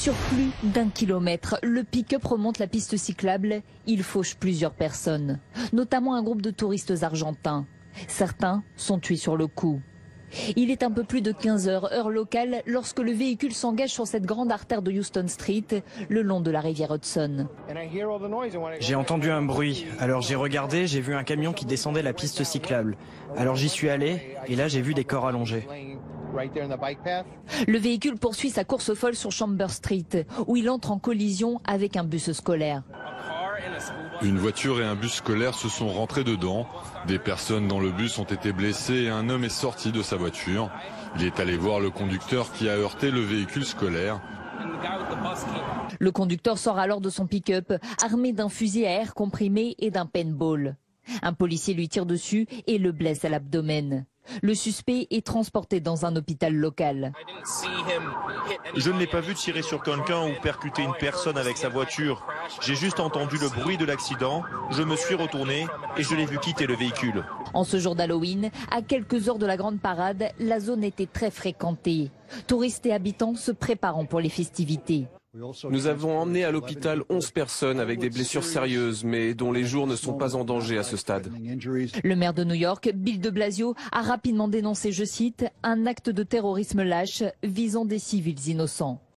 Sur plus d'1 kilomètre, le pick-up remonte la piste cyclable. Il fauche plusieurs personnes, notamment un groupe de touristes argentins. Certains sont tués sur le coup. Il est un peu plus de 15 heures, heure locale, lorsque le véhicule s'engage sur cette grande artère de Houston Street, le long de la rivière Hudson. J'ai entendu un bruit, alors j'ai regardé, j'ai vu un camion qui descendait la piste cyclable. Alors j'y suis allé, et là j'ai vu des corps allongés. Le véhicule poursuit sa course folle sur Chambers Street, où il entre en collision avec un bus scolaire. Une voiture et un bus scolaire se sont rentrés dedans. Des personnes dans le bus ont été blessées et un homme est sorti de sa voiture. Il est allé voir le conducteur qui a heurté le véhicule scolaire. Le conducteur sort alors de son pick-up, armé d'un fusil à air comprimé et d'un paintball. Un policier lui tire dessus et le blesse à l'abdomen. Le suspect est transporté dans un hôpital local. Je ne l'ai pas vu tirer sur quelqu'un ou percuter une personne avec sa voiture. J'ai juste entendu le bruit de l'accident, je me suis retourné et je l'ai vu quitter le véhicule. En ce jour d'Halloween, à quelques heures de la grande parade, la zone était très fréquentée. Touristes et habitants se préparant pour les festivités. Nous avons emmené à l'hôpital 11 personnes avec des blessures sérieuses, mais dont les jours ne sont pas en danger à ce stade. Le maire de New York, Bill de Blasio, a rapidement dénoncé, je cite, un acte de terrorisme lâche visant des civils innocents.